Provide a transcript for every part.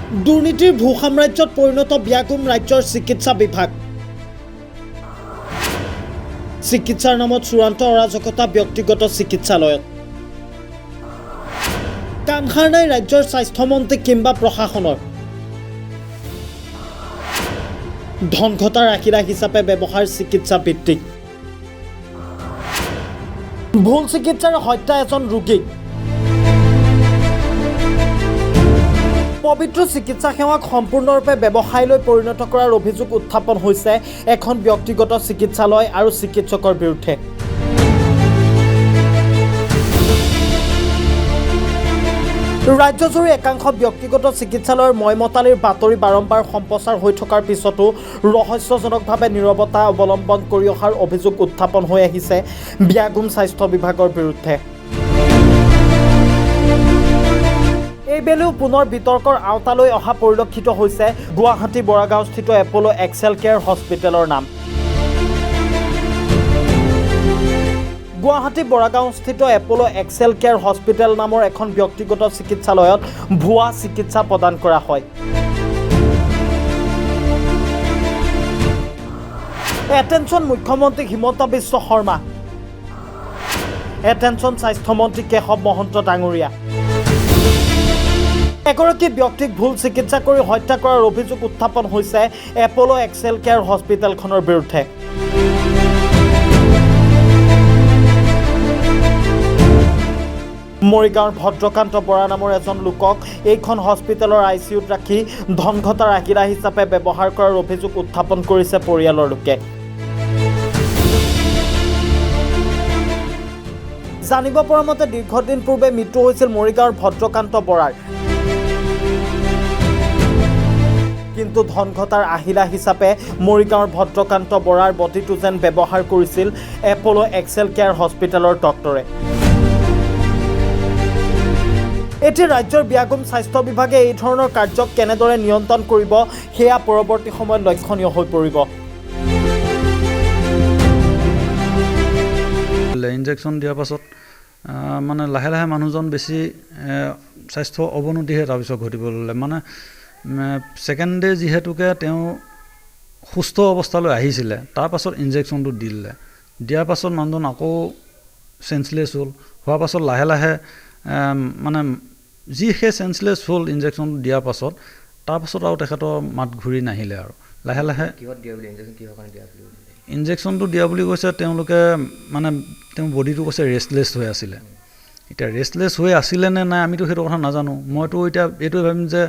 দুৰ্নীতিৰ ভূ সাম্ৰাজ্যত পৰিণত ব্যাগুম ৰাজ্যৰ চিকিৎসা বিভাগ। চিকিৎসাৰ নামত চূড়ান্ত অৰাজকতা ব্যক্তিগত চিকিৎসালয়ত। কাণসাৰ নাই ৰাজ্যৰ স্বাস্থ্যমন্ত্ৰী কিংবা প্ৰশাসনৰ। ধন ঘটাৰ আশীৰা হিচাপে ব্যৱহাৰ চিকিৎসা ভিত্তিক। ভুল চিকিৎসাৰ হত্যা এজন ৰোগীক। পবিত্ৰ চিকিৎসা সেৱাক সম্পূৰ্ণৰূপে ব্যৱসায়লৈ পৰিণত কৰাৰ অভিযোগ উত্থাপন হৈছে এখন ব্যক্তিগত চিকিৎসালয় আৰু চিকিৎসকৰ বিৰুদ্ধে। ৰাজ্যজুৰি একাংশ ব্যক্তিগত চিকিৎসালয়ৰ ময়মতালিৰ বাতৰি বাৰম্বাৰ সম্প্ৰচাৰ হৈ থকাৰ পিছতো ৰহস্যজনকভাৱে নীৰৱতা অৱলম্বন কৰি অহাৰ অভিযোগ উত্থাপন হৈ আহিছে ব্যাগুম স্বাস্থ্য বিভাগৰ বিৰুদ্ধে। এইবেলেও পুনৰ বিতৰ্কৰ আওতালৈ অহা পৰিলক্ষিত হৈছে গুৱাহাটী বৰাগাঁওস্থিত এপ'লো এক্সেল কেয়াৰ হস্পিটেলৰ নাম। গুৱাহাটী বৰাগাঁওস্থিত এপ'লো এক্সেল কেয়াৰ হস্পিটেল নামৰ এখন ব্যক্তিগত চিকিৎসালয়ত ভুৱা চিকিৎসা প্ৰদান কৰা হয়। এটেনশ্যন মুখ্যমন্ত্ৰী হিমন্ত বিশ্ব শৰ্মা, এটেনশ্যন স্বাস্থ্যমন্ত্ৰী কেশৱ মহন্ত ডাঙৰীয়া। এগৰাকী ব্যক্তিক ভুল চিকিৎসা কৰি হত্যা কৰাৰ অভিযোগ উত্থাপন হৈছে এপ'লো এক্সেল কেয়াৰ হস্পিটেলখনৰ বিৰুদ্ধে। মৰিগাঁৱৰ ভদ্ৰকান্ত বৰা নামৰ এজন লোকক এইখন হস্পিটেলৰ ICUত ৰাখি ধন ঘটাৰ আশীৰা হিচাপে ব্যৱহাৰ কৰাৰ অভিযোগ উত্থাপন কৰিছে পৰিয়ালৰ লোকে। জানিব পৰা মতে দীৰ্ঘদিন পূৰ্বে মৃত্যু হৈছিল মৰিগাঁৱৰ ভদ্ৰকান্ত বৰাৰ। কিন্তু ধন ঘটাৰ আশীৰা হিচাপে মৰিগাঁৱৰ ভদ্ৰকান্ত বৰাৰ বডিটো যেন ব্যৱহাৰ কৰিছিল এপ'লো এক্সেল কেয়াৰ হস্পিটেলৰ ডক্টৰে। এতিয়া ৰাজ্যৰ ব্যাগুম স্বাস্থ্য বিভাগে এই ধৰণৰ কাৰ্যক কেনেদৰে নিয়ন্ত্ৰণ কৰিব সেয়া পৰৱৰ্তী সময়ত লক্ষণীয় হৈ পৰিব। ইনজেকশ্যন দিয়াৰ পাছত মানে লাহে লাহে মানুহজন বেছি স্বাস্থ্য অৱনতিহে তাৰপিছত ঘটিব ল'লে। মানে ছেকেণ্ড ডে যিহেতুকে তেওঁ সুস্থ অৱস্থালৈ আহিছিলে, তাৰপাছত ইনজেকশ্যনটো দিলে। দিয়াৰ পাছত মানুহজন আকৌ চেঞ্চলেছ হ'ল। হোৱাৰ পাছত লাহে লাহে মানে যি সেই চেঞ্চলেছ হ'ল ইনজেকশ্যনটো দিয়াৰ পাছত, তাৰপাছত আৰু তেখেতৰ মাত ঘূৰি নাহিলে আৰু লাহে লাহে। ইনজেকশ্যনটো দিয়া বুলি কৈছে তেওঁলোকে, মানে তেওঁ বডিটো কৈছে ৰেষ্টলেছ হৈ আছিলে। এতিয়া ৰেষ্টলেছ হৈ আছিলে নে নাই আমিতো সেইটো কথা নাজানো। মইতো এতিয়া এইটোৱে ভাবিম যে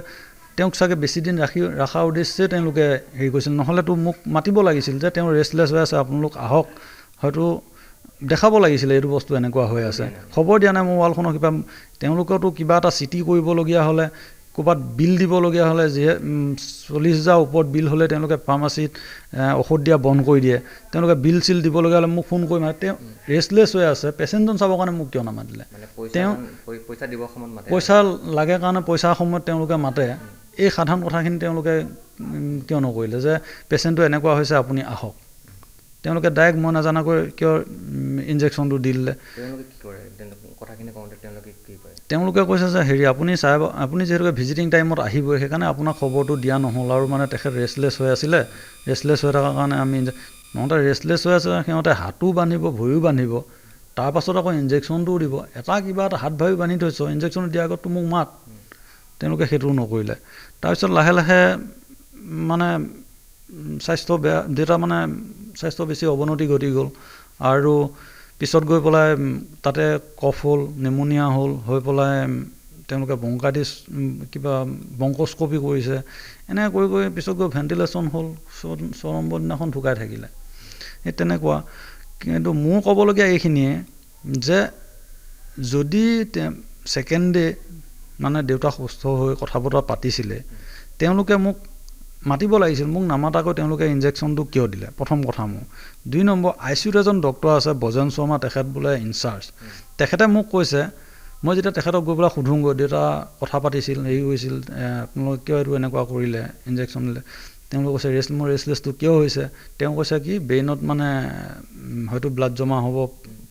তেওঁক চাগে বেছিদিন ৰখাৰ উদ্দেশ্যে তেওঁলোকে হেৰি কৰিছিল, নহ'লেতো মোক মাতিব লাগিছিল যে তেওঁ ৰেষ্টলেছ হৈ আছে, আপোনালোক আহক, হয়তো দেখাব লাগিছিলে এইটো বস্তু এনেকুৱা হৈ আছে। খবৰ দিয়া নাই মোৰ ৱালখনৰ কিবা। তেওঁলোকেতো কিবা এটা চিটি কৰিবলগীয়া হ'লে, ক'ৰবাত বিল দিবলগীয়া হ'লে, 40,000 ওপৰত বিল হ'লে তেওঁলোকে ফাৰ্মাচীত ঔষধ দিয়া বন্ধ কৰি দিয়ে। তেওঁলোকে বিল চিল দিবলগীয়া হ'লে মোক ফোন কৰি মাতে। তেওঁ ৰেষ্টলেছ হৈ আছে, পেচেণ্টজন চাবৰ কাৰণে মোক কিয় নামাতিলে? তেওঁ পইচা লাগে কাৰণে পইচাৰ সময়ত তেওঁলোকে মাতে। এই সাধাৰণ কথাখিনি তেওঁলোকে কিয় নকৰিলে যে পেচেণ্টটো এনেকুৱা হৈছে আপুনি আহক? তেওঁলোকে ডাইৰেক্ট মই নাজানাকৈ কিয় ইনজেকশ্যনটো দি দিলে? তেওঁলোকে কৈছে যে হেৰি আপুনি যিহেতুকে ভিজিটিং টাইমত আহিবই, সেইকাৰণে আপোনাক খবৰটো দিয়া নহ'ল আৰু মানে তেখেত ৰেষ্টলেছ হৈ আছিলে, ৰেষ্টলেছ হৈ থকাৰ কাৰণে আমি নহওঁতে ৰেষ্টলেছ হৈ আছে, সিহঁতে হাতো বান্ধিব ভৰিও বান্ধিব, তাৰপাছত আকৌ ইনজেকশ্যনটোও দিব। কিবা এটা হাত ভৰি বান্ধি থৈছ, ইনজেকশ্যনটো দিয়াৰ আগত মোক মাত। তেওঁলোকে সেইটোও নকৰিলে। তাৰপিছত লাহে লাহে মানে স্বাস্থ্য বেছি অৱনতি ঘটি গ'ল আৰু পিছত গৈ পেলাই তাতে কফ হ'ল, নিমনিয়া হ'ল, হৈ পেলাই তেওঁলোকে ব্ৰংকাইটিছ কিবা ব্ৰংকস্কপি কৰিছে। এনেকৈ কৰি কৰি পিছত গৈ ভেণ্টিলেশ্যন হ'ল, 6 নম্বৰ দিনাখন ঢুকাই থাকিলে। এই তেনেকুৱা। কিন্তু মোৰ ক'বলগীয়া এইখিনিয়ে যে যদি ছেকেণ্ড ডে মানে দেউতা সুস্থ হৈ কথা বতৰা পাতিছিলে, তেওঁলোকে মোক মাতিব লাগিছিল। মোক নামাতাকৈ তেওঁলোকে ইনজেকশ্যনটো কিয় দিলে? প্ৰথম কথা মোৰ। 2 নম্বৰ, ICUত এজন ডক্টৰ আছে বজেন শৰ্মা, তেখেত বোলে ইনচাৰ্জ। তেখেতে মোক কৈছে, মই যেতিয়া তেখেতক গৈ পেলাই সোধোঁগৈ দেউতা কথা পাতিছিল, হেৰি কৰিছিল, আপোনালোকে কিয় এইটো এনেকুৱা কৰিলে, ইনজেকশ্যন দিলে? তেওঁলোকে কৈছে মোৰ ৰেষ্টলেছটো কিয় হৈছে তেওঁ কৈছে কি ব্ৰেইনত মানে হয়তো ব্লাড জমা হ'ব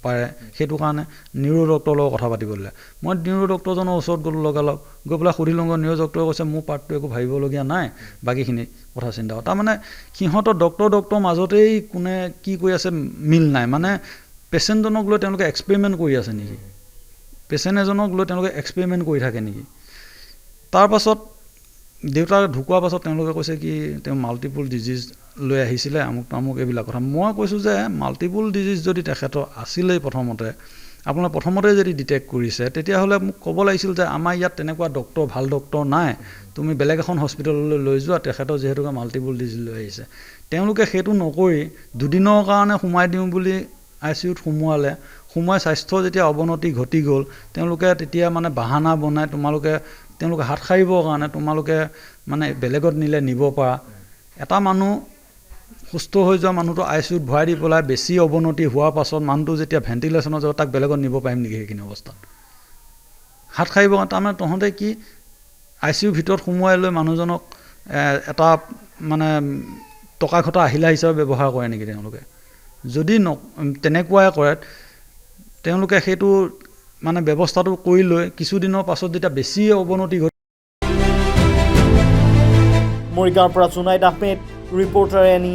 পাৰে সেইটো কাৰণে নিউৰো ডক্টৰৰ লগত কথা পাতিব দিলে মই নিউৰো ডক্টৰজনৰ ওচৰত গ'লোঁ লগালগ গৈ পেলাই সুধিলোঁ নিউৰো ডক্টৰে কৈছে মোৰ পাৰ্টটো একো ভাবিবলগীয়া নাই বাকীখিনি কথা চিন্তা কৰা তাৰমানে সিহঁতৰ ডক্টৰ মাজতেই কোনে কি কৰি আছে মিল নাই মানে পেচেণ্টজনক লৈ তেওঁলোকে এক্সপেৰিমেণ্ট কৰি আছে নেকি পেচেণ্ট এজনক লৈ তেওঁলোকে এক্সপেৰিমেণ্ট কৰি থাকে নেকি তাৰপাছত দেউতা ঢুকোৱাৰ পাছত তেওঁলোকে কৈছে কি তেওঁ মাল্টিপল ডিজিজ লৈ আহিছিলে আমুক এইবিলাক কথা মই কৈছোঁ যে মাল্টিপল ডিজিজ যদি তেখেতৰ আছিলেই প্ৰথমতে যদি ডিটেক্ট কৰিছে তেতিয়াহ'লে মোক ক'ব লাগিছিল যে আমাৰ ইয়াত তেনেকুৱা ভাল ডক্টৰ নাই তুমি বেলেগ এখন হস্পিটেললৈ লৈ যোৱা তেখেতৰ যিহেতুকে মাল্টিপল ডিজিজ লৈ আহিছে তেওঁলোকে সেইটো নকৰি দুদিনৰ কাৰণে সোমাই দিওঁ বুলি ICUত সোমোৱাই স্বাস্থ্য যেতিয়া অৱনতি ঘটি গ'ল তেওঁলোকে তেতিয়া মানে বাহানা বনাই তেওঁলোকে হাত সাৰিবৰ কাৰণে তোমালোকে মানে বেলেগত নিব পাৰা এটা মানুহ সুস্থ হৈ যোৱা মানুহটো ICUত ভৰাই দি পেলাই বেছি অৱনতি হোৱাৰ পাছত মানুহটো যেতিয়া ভেণ্টিলেশ্যনত যাব তাক বেলেগত নিব পাৰিম নেকি সেইখিনি অৱস্থাত হাত সাৰিব তাৰমানে তহঁতে কি ICUৰ ভিতৰত সোমোৱাই লৈ মানুহজনক এটা মানে টকা ঘটা আহিলা হিচাপে ব্যৱহাৰ কৰে নেকি তেওঁলোকে যদি তেনেকুৱাই কৰে তেওঁলোকে সেইটো মানে ব্যৱস্থাটো কৰি লৈ কিছুদিনৰ পাছত যেতিয়া বেছি অৱনতি ঘটে মৰিগাঁৱৰ পৰা জুনাইদ আহমেদ ৰিপৰ্টাৰ এনি